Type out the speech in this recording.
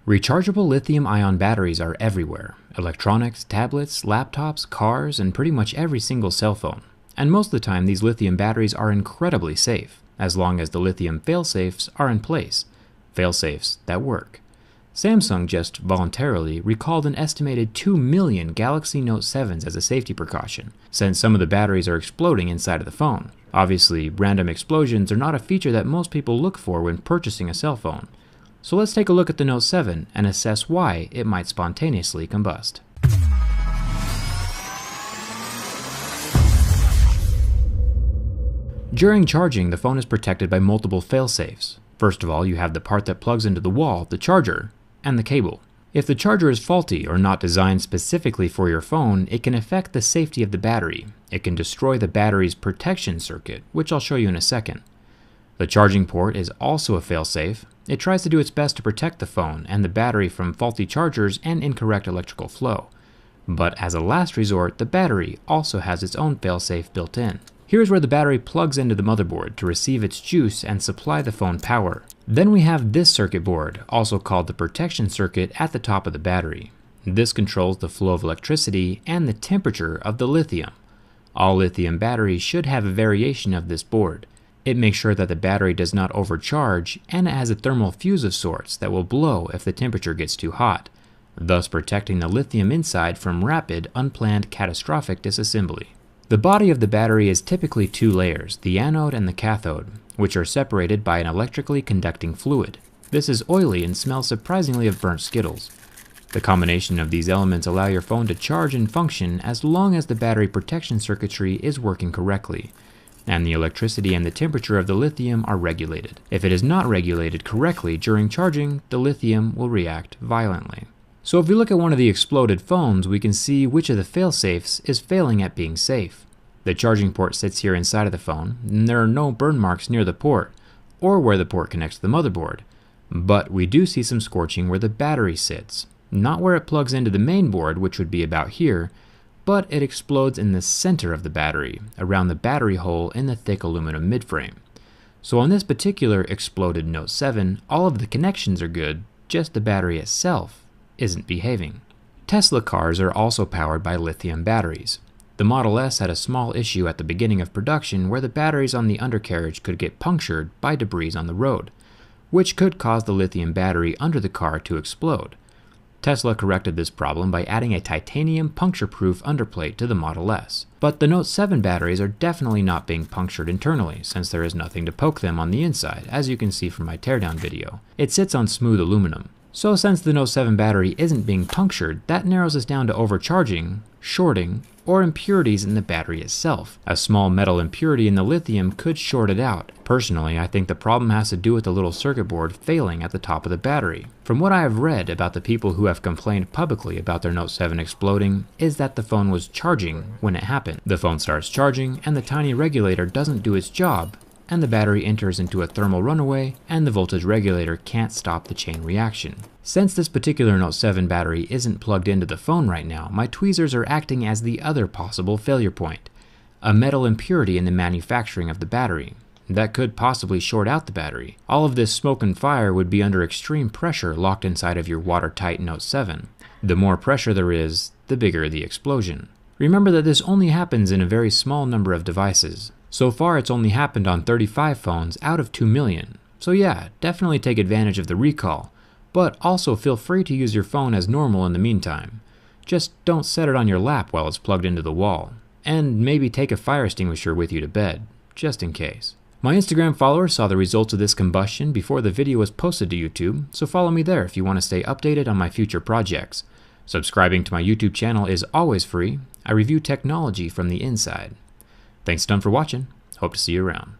Rechargeable lithium-ion batteries are everywhere: electronics, tablets, laptops, cars, and pretty much every single cell phone. And most of the time these lithium batteries are incredibly safe, as long as the lithium failsafes are in place. Failsafes that work. Samsung just voluntarily recalled an estimated 2 million Galaxy Note 7s as a safety precaution, since some of the batteries are exploding inside of the phone. Obviously, random explosions are not a feature that most people look for when purchasing a cell phone. So let's take a look at the Note 7 and assess why it might spontaneously combust. During charging, the phone is protected by multiple failsafes. First of all, you have the part that plugs into the wall, the charger, and the cable. If the charger is faulty or not designed specifically for your phone, it can affect the safety of the battery. It can destroy the battery's protection circuit, which I'll show you in a second. The charging port is also a failsafe. It tries to do its best to protect the phone and the battery from faulty chargers and incorrect electrical flow. But as a last resort, the battery also has its own failsafe built in. Here's where the battery plugs into the motherboard to receive its juice and supply the phone power. Then we have this circuit board, also called the protection circuit, at the top of the battery. This controls the flow of electricity and the temperature of the lithium. All lithium batteries should have a variation of this board. It makes sure that the battery does not overcharge, and it has a thermal fuse of sorts that will blow if the temperature gets too hot, thus protecting the lithium inside from rapid, unplanned, catastrophic disassembly. The body of the battery is typically two layers, the anode and the cathode, which are separated by an electrically conducting fluid. This is oily and smells surprisingly of burnt Skittles. The combination of these elements allow your phone to charge and function as long as the battery protection circuitry is working correctly, and the electricity and the temperature of the lithium are regulated. If it is not regulated correctly during charging, the lithium will react violently. So if we look at one of the exploded phones, we can see which of the failsafes is failing at being safe. The charging port sits here inside of the phone, and there are no burn marks near the port, or where the port connects to the motherboard. But we do see some scorching where the battery sits, not where it plugs into the main board, which would be about here, but it explodes in the center of the battery, around the battery hole in the thick aluminum midframe. So on this particular exploded Note 7, all of the connections are good, just the battery itself isn't behaving. Tesla cars are also powered by lithium batteries. The Model S had a small issue at the beginning of production where the batteries on the undercarriage could get punctured by debris on the road, which could cause the lithium battery under the car to explode. Tesla corrected this problem by adding a titanium puncture-proof underplate to the Model S. But the Note 7 batteries are definitely not being punctured internally, since there is nothing to poke them on the inside, as you can see from my teardown video. It sits on smooth aluminum. So since the Note 7 battery isn't being punctured, that narrows us down to overcharging, shorting, or impurities in the battery itself. A small metal impurity in the lithium could short it out. Personally, I think the problem has to do with the little circuit board failing at the top of the battery. From what I have read about the people who have complained publicly about their Note 7 exploding, is that the phone was charging when it happened. The phone starts charging, and the tiny regulator doesn't do its job, and the battery enters into a thermal runaway, and the voltage regulator can't stop the chain reaction. Since this particular Note 7 battery isn't plugged into the phone right now, my tweezers are acting as the other possible failure point, a metal impurity in the manufacturing of the battery. That could possibly short out the battery. All of this smoke and fire would be under extreme pressure locked inside of your watertight Note 7. The more pressure there is, the bigger the explosion. Remember that this only happens in a very small number of devices. So far it's only happened on 35 phones out of 2 million. So yeah, definitely take advantage of the recall, but also feel free to use your phone as normal in the meantime. Just don't set it on your lap while it's plugged into the wall. And maybe take a fire extinguisher with you to bed, just in case. My Instagram followers saw the results of this combustion before the video was posted to YouTube, so follow me there if you want to stay updated on my future projects. Subscribing to my YouTube channel is always free. I review technology from the inside. Thanks a ton for watching. Hope to see you around.